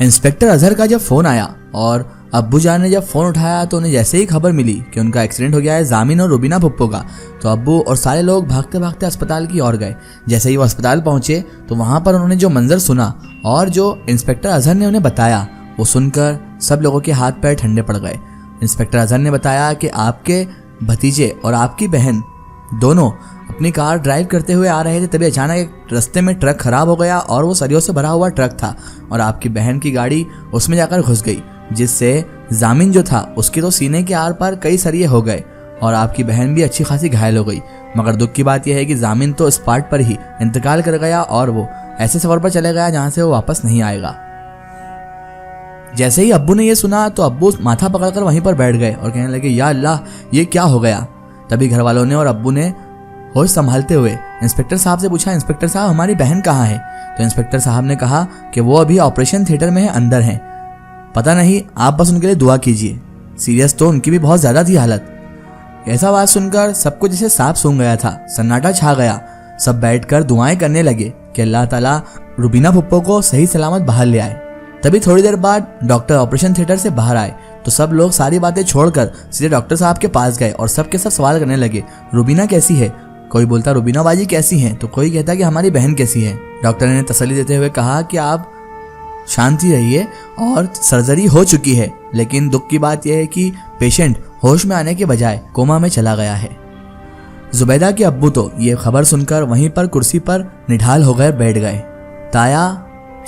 Inspector Azhar का जब phone आया और अब्बू जान ने जब फोन उठाया तो उन्हें जैसे ही खबर मिली कि उनका एक्सीडेंट हो गया है जामिन और रुबीना पुप्पो का, तो अब्बू और सारे लोग भागते भागते अस्पताल की ओर गए। जैसे ही वो अस्पताल पहुंचे तो वहां पर उन्होंने जो मंजर सुना और जो इंस्पेक्टर अजहर ने उन्हें बताया, वो सुनकर सब लोगों के हाथ पैर ठंडे पड़ गए। इंस्पेक्टर अजहर ने बताया कि आपके भतीजे और आपकी बहन दोनों अपनी कार ड्राइव करते हुए आ रहे थे, तभी अचानक एक रास्ते में ट्रक खराब हो गया और वो सरियों से भरा हुआ ट्रक था और आपकी बहन की गाड़ी उसमें जाकर घुस गई, जिससे जामिन जो था उसके तो सीने के आर पार कई सरिये हो गए और आपकी बहन भी अच्छी खासी घायल हो गई। मगर दुख की बात यह है कि जामिन तो स्पॉट पर ही इंतकाल कर गया और वो ऐसे सफर पर चले गया जहां से वो वापस नहीं आएगा। जैसे ही अब्बू ने यह सुना तो अब्बू माथा पकड़कर वहीं पर बैठ गए और कहने लगे, या अल्लाह, ये क्या हो गया। तभी घर वालों ने और अब्बू ने होश संभालते हुए इंस्पेक्टर साहब से पूछा, इंस्पेक्टर साहब हमारी बहन कहाँ है। तो इंस्पेक्टर साहब ने कहा कि वो अभी ऑपरेशन थिएटर में है, अंदर हैं, पता नहीं, आप बस उनके लिए दुआ कीजिए, सीरियस तो उनकी भी बहुत ज्यादा थी हालत। ऐसा बात सुनकर सबको जैसे सांप सूंघ गया था, सन्नाटा छा गया। सब बैठकर दुआएं करने लगे कि अल्लाह ताला रुबीना पुप्पो को सही सलामत बाहर ले आए। तभी थोड़ी देर बाद डॉक्टर ऑपरेशन थिएटर से बाहर आए तो सब लोग सारी बातें छोड़कर सीधे डॉक्टर साहब के पास गए और सब के सब सवाल करने लगे, रुबीना कैसी है। कोई बोलता रुबीना बाजी कैसी हैं, तो कोई कहता कि हमारी बहन कैसी है। डॉक्टर ने तसल्ली देते हुए कहा कि आप शांति रहिए और सर्जरी हो चुकी है, लेकिन दुख की बात यह है कि पेशेंट होश में आने के बजाय कोमा में चला गया है। जुबैदा के अब्बू तो ये खबर सुनकर वहीं पर कुर्सी पर निढाल हो गए बैठ गए। ताया,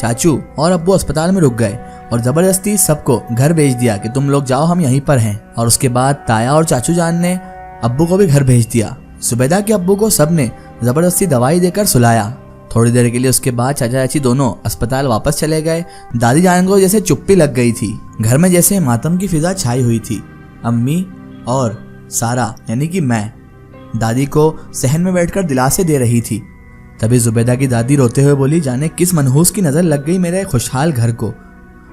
चाचू और अब्बू अस्पताल में रुक गए और जबरदस्ती सबको घर भेज दिया कि तुम लोग जाओ, हम यहीं पर हैं। और उसके बाद ताया और चाचू जान ने अब्बू को भी घर भेज दिया। जुबैदा के अब्बू को सबने जबरदस्ती दवाई देकर सुलाया। थोड़ी देर के लिए उसके बाद चाचा चाची दोनों अस्पताल वापस चले गए। दादी जान को जैसे चुप्पी लग गई थी, घर में जैसे मातम की फिजा छाई हुई थी। अम्मी और सारा यानी कि मैं दादी को सहन में बैठकर दिलासे दे रही थी। तभी जुबैदा की दादी रोते हुए बोली, जाने किस मनहूस की नजर लग गई मेरे खुशहाल घर को।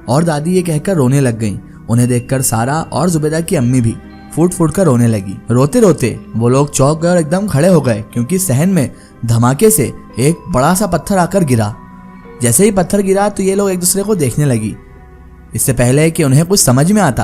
और दादी ये कहकर रोने लग गईं। उन्हें देखकर सारा और जुबैदा की अम्मी भी फूट फूट कर रोने लगी। रोते रोते वो लोग चौंक गए और एकदम खड़े हो गए, क्योंकि सहन में धमाके से एक बड़ा सा पत्थर आकर गिरा। जैसे ही पत्थर गिरा तो ये लोग एक दूसरे को देखने लगी, इससे पहले कि उन्हें कुछ समझ में आता।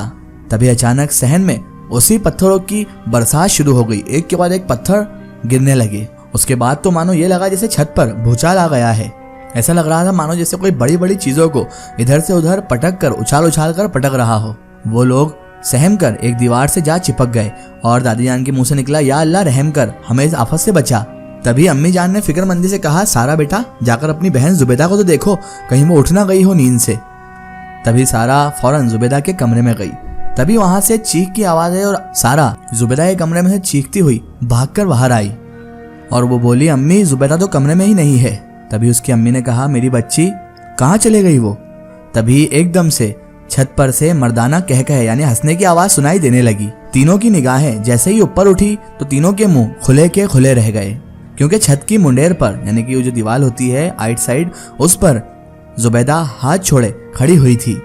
तभी अचानक सहन में उसी पत्थरों की बरसात शुरू हो गई। एक के बाद एक पत्थर गिरने लगे। उसके बाद तो मानो ये लगा जैसे छत पर भूचाल आ गया है। ऐसा लग रहा था मानो जैसे कोई बड़ी बड़ी चीजों को इधर से उधर पटक कर उछाल कर पटक रहा हो। वो लोग सहम कर एक दीवार से जा चिपक गए और दादी जान के मुंह से निकला, या अल्लाह रहम कर, हमें इस आफत से बचा। तभी अम्मी जान ने फिक्रमंदी से कहा, सारा बेटा जाकर अपनी बहन जुबैदा को तो देखो, कहीं वो उठ ना गई हो नींद से। तभी सारा फौरन जुबैदा के कमरे में गई। तभी वहां से चीख की आवाज आई और सारा जुबैदा के कमरे में से चीखती हुई भागकर बाहर आई और वो बोली, अम्मी जुबैदा तो कमरे में ही नहीं है। तभी उसकी अम्मी ने कहा, मेरी बच्ची कहाँ चले गई वो। तभी एकदम से छत पर से मर्दाना कह कहे यानी हंसने की आवाज सुनाई देने लगी। तीनों की निगाहें जैसे ही ऊपर उठी तो तीनों के मुंह खुले के खुले रह गए, क्योंकि छत की मुंडेर पर यानी कि वो जो दीवार होती है आइट साइड, उस पर जुबैदा हाथ छोड़े खड़ी हुई थी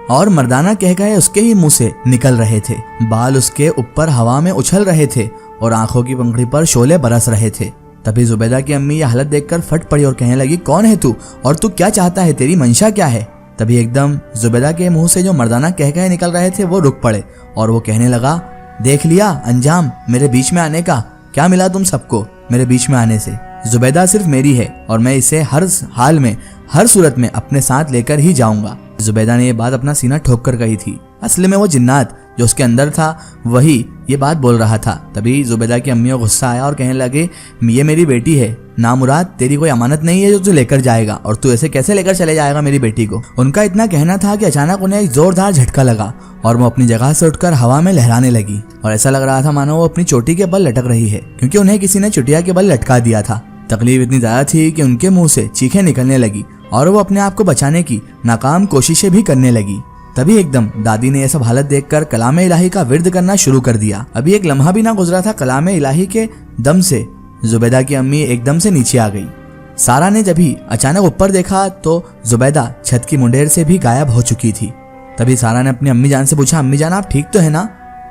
और मर्दाना कह कहे उसके ही मुंह से निकल रहे थे। बाल उसके ऊपर हवा में उछल रहे थे और आंखों की पंखड़ी पर शोले बरस रहे थे। तभी जुबैदा की अम्मी यह हालत देखकर फट पड़ी और कहने लगी, कौन है तू और तू क्या चाहता है, तेरी मंशा क्या है। तभी एकदम जुबैदा के मुंह से जो मर्दाना कह कहे निकल रहे थे वो रुक पड़े और वो कहने लगा, देख लिया अंजाम मेरे बीच में आने का, क्या मिला तुम सबको मेरे बीच में आने से। जुबैदा सिर्फ मेरी है और मैं इसे हर हाल में हर सूरत में अपने साथ लेकर ही जाऊंगा। जुबैदा ने ये बात अपना सीना ठोक कर कही थी। असली में वो जिन्नात जो उसके अंदर था वही ये बात बोल रहा था। तभी जुबैदा की अम्मी को गुस्सा आया और कहने लगे, ये मेरी बेटी है, नामुराद तेरी कोई अमानत नहीं है जो तू लेकर जाएगा, और तू ऐसे कैसे लेकर चले जाएगा मेरी बेटी को। उनका इतना कहना था कि अचानक उन्हें एक जोरदार झटका लगा और वो अपनी जगह से उठकर हवा में लहराने लगी और ऐसा लग रहा था मानो वो अपनी चोटी के बल लटक रही है, क्योंकि उन्हें किसी ने चुटिया के बल लटका दिया था। तकलीफ इतनी ज्यादा थी कि उनके मुंह से चीखें निकलने लगी और वो अपने आप को बचाने की नाकाम कोशिशें भी करने लगी। तभी एकदम दादी ने यह सब हालत देखकर कलाम इलाही का विर्द करना शुरू कर दिया। अभी एक लम्हा भी ना गुजरा था, कलाम इलाही के दम से जुबैदा की अम्मी एकदम से नीचे आ गई। सारा ने जब भी अचानक ऊपर देखा तो जुबैदा छत की मुंडेर से भी गायब हो चुकी थी। तभी सारा ने अपनी अम्मी जान से पूछा, अम्मी जान आप ठीक तो है ना।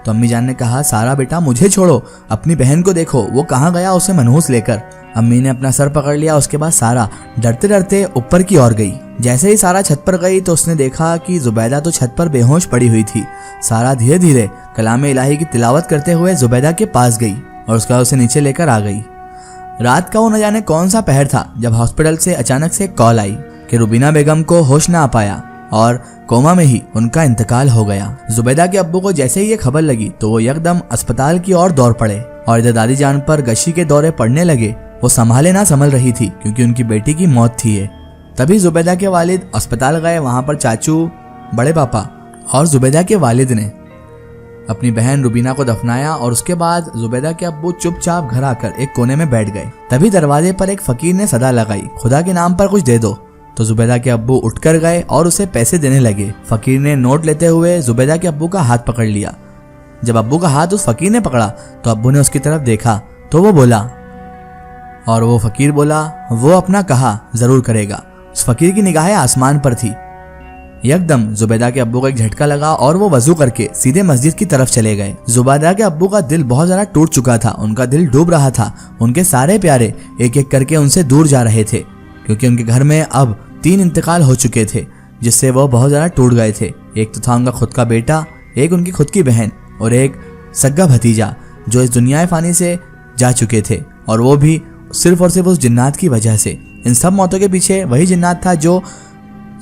तो अम्मी जान ने कहा, सारा बेटा मुझे छोड़ो, अपनी बहन को देखो वो कहाँ गया उसे मनहूस लेकर। अम्मी ने अपना सर पकड़ लिया। उसके बाद सारा डरते डरते ऊपर की ओर गई। जैसे ही सारा छत पर गई तो उसने देखा कि जुबैदा तो छत पर बेहोश पड़ी हुई थी। सारा धीरे धीरे कलामे इलाही की तिलावत करते हुए जुबैदा के पास गई और उसका उसे नीचे लेकर आ गई। रात का वो न जाने कौन सा पहर था जब हॉस्पिटल से अचानक से कॉल आई कि रुबीना बेगम को होश न आ पाया और कोमा में ही उनका इंतकाल हो गया। जुबैदा के अब्बू को जैसे ही ये खबर लगी तो वो यकदम अस्पताल की ओर दौड़ पड़े और इधर दादी जान पर गशी के दौरे पड़ने लगे। वो संभाले ना संभल रही थी क्योंकि उनकी बेटी की मौत थी ये। तभी जुबैदा के वालिद अस्पताल गए। वहां पर चाचू, बड़े पापा और जुबैदा के वालिद ने अपनी बहन रुबीना को दफनाया और उसके बाद जुबैदा के अब्बू चुपचाप घर आकर एक कोने में बैठ गए। तभी दरवाजे पर एक फकीर ने सदा लगाई, खुदा के नाम पर कुछ दे दो। तो जुबैदा के अब्बू उठकर गए और उसे पैसे देने लगे। फकीर ने नोट लेते हुए जुबैदा के अब्बू का हाथ पकड़ लिया। जब अब्बू का हाथ उस फकीर ने पकड़ा तो अब्बू ने उसकी तरफ देखा तो वो बोला, और वो फकीर बोला वो अपना कहा जरूर करेगा। उस फकीर की निगाहें आसमान पर थी। यकदम जुबैदा के अब्बू को एक झटका लगा और वो वजू करके सीधे मस्जिद की तरफ चले गए। जुबैदा के अब्बू का दिल बहुत ज्यादा टूट चुका था। उनका दिल डूब रहा था। उनके सारे प्यारे एक एक करके उनसे दूर जा रहे थे क्योंकि उनके घर में अब 3 इंतकाल हो चुके थे जिससे वो बहुत ज्यादा टूट गए थे। एक तो था उनका खुद का बेटा, एक उनकी खुद की बहन और एक सग्गा भतीजा जो इस दुनिया फानी से जा चुके थे, और वो भी सिर्फ और सिर्फ उस जिन्नात की वजह से। इन सब मौतों के पीछे वही जिन्नात था जो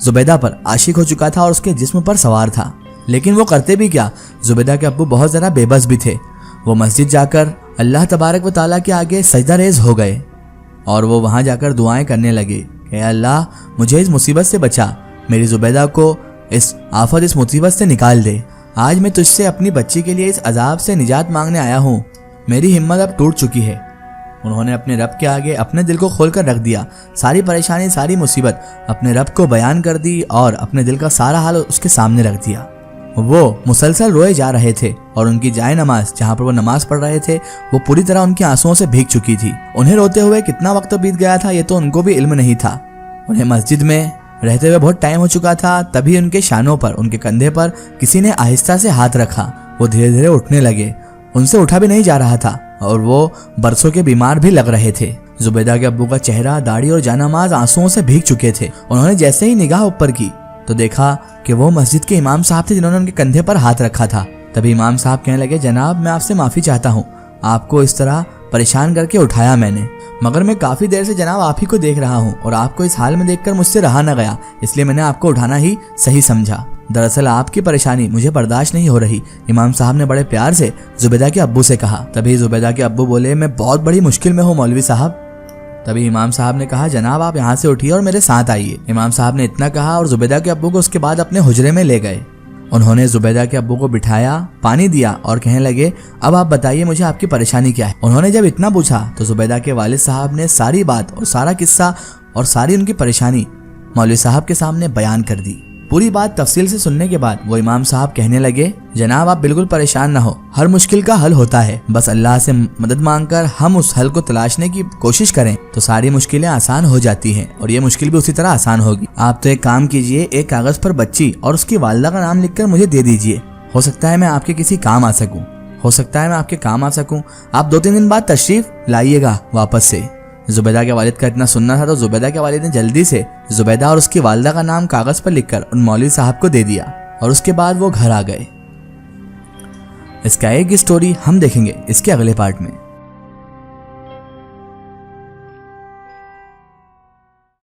जुबैदा पर आशिक हो चुका था और उसके जिस्म पर सवार था। लेकिन वो करते भी क्या, जुबैदा के अब्बू बहुत ज़्यादा बेबस भी थे। वो मस्जिद जाकर अल्लाह तबारक व तआला के आगे सजदा रेज हो गए और वो वहाँ जाकर दुआएं करने लगे कि अल्लाह मुझे इस मुसीबत से बचा, मेरी जुबैदा को इस आफत, इस मुसीबत से निकाल दे। आज मैं तुझसे अपनी बच्ची के लिए इस अजाब से निजात मांगने आया हूँ। मेरी हिम्मत अब टूट चुकी है। उन्होंने अपने रब के आगे अपने दिल को खोलकर रख दिया। सारी परेशानी, सारी मुसीबत अपने रब को बयान कर दी और अपने दिल का सारा हाल उसके सामने रख दिया। वो मुसलसल रोए जा रहे थे और उनकी जाए नमाज जहाँ पर वो नमाज पढ़ रहे थे वो पूरी तरह उनकी आंसुओं से भीग चुकी थी। उन्हें रोते हुए कितना वक्त बीत गया था ये तो उनको भी इल्म नहीं था। उन्हें मस्जिद में रहते हुए बहुत टाइम हो चुका था। तभी उनके शानों पर, उनके कंधे पर किसी ने आहिस्ता से हाथ रखा। वो धीरे धीरे उठने लगे। उनसे उठा भी नहीं जा रहा था और वो बरसों के बीमार भी लग रहे थे। जुबैदा के अब्बू का चेहरा, दाढ़ी और जानामाज आंसुओं से भीग चुके थे। उन्होंने जैसे ही निगाह ऊपर की तो देखा कि वो मस्जिद के इमाम साहब थे जिन्होंने उनके कंधे पर हाथ रखा था। तभी इमाम साहब कहने लगे, जनाब मैं आपसे माफी चाहता हूँ, आपको इस तरह परेशान करके उठाया मैंने, मगर मैं काफी देर से जनाब आप ही को देख रहा हूँ और आपको इस हाल में देखकर मुझसे रहा न गया, इसलिए मैंने आपको उठाना ही सही समझा। दरअसल आपकी परेशानी मुझे बर्दाश्त नहीं हो रही। इमाम साहब ने बड़े प्यार से जुबैदा के अब्बू से कहा। तभी जुबैदा के अब्बू बोले, मैं बहुत बड़ी मुश्किल में हूँ मौलवी साहब। तभी इमाम साहब ने कहा, जनाब आप यहाँ से उठिए और मेरे साथ आइए। इमाम साहब ने इतना कहा और जुबैदा के अब्बू को उसके बाद अपने हुजरे में ले गए। उन्होंने जुबैदा के अब्बू को बिठाया, पानी दिया और कहने लगे, अब आप बताइए मुझे आपकी परेशानी क्या है। उन्होंने जब इतना पूछा तो जुबैदा के वालिद साहब ने सारी बात और सारा किस्सा और सारी उनकी परेशानी मौलवी साहब के सामने बयान कर दी। पूरी बात तफसील से सुनने के बाद वो इमाम साहब कहने लगे, जनाब आप बिल्कुल परेशान ना हो, हर मुश्किल का हल होता है। बस अल्लाह से मदद मांगकर हम उस हल को तलाशने की कोशिश करें तो सारी मुश्किलें आसान हो जाती हैं और ये मुश्किल भी उसी तरह आसान होगी। आप तो एक काम कीजिए, एक कागज पर बच्ची और उसकी वालिदा का नाम लिखकर मुझे दे दीजिए। हो सकता है मैं आपके किसी काम आ सकूं, आप 2-3 दिन बाद तशरीफ लाइएगा वापस से। जुबैदा के वालिद का इतना सुनना था तो जुबैदा के वालिद ने जल्दी से जुबैदा और उसकी वालिदा का नाम कागज पर लिखकर उन मौलवी साहब को दे दिया और उसके बाद वो घर आ गए। इसका एक स्टोरी हम देखेंगे इसके अगले पार्ट में।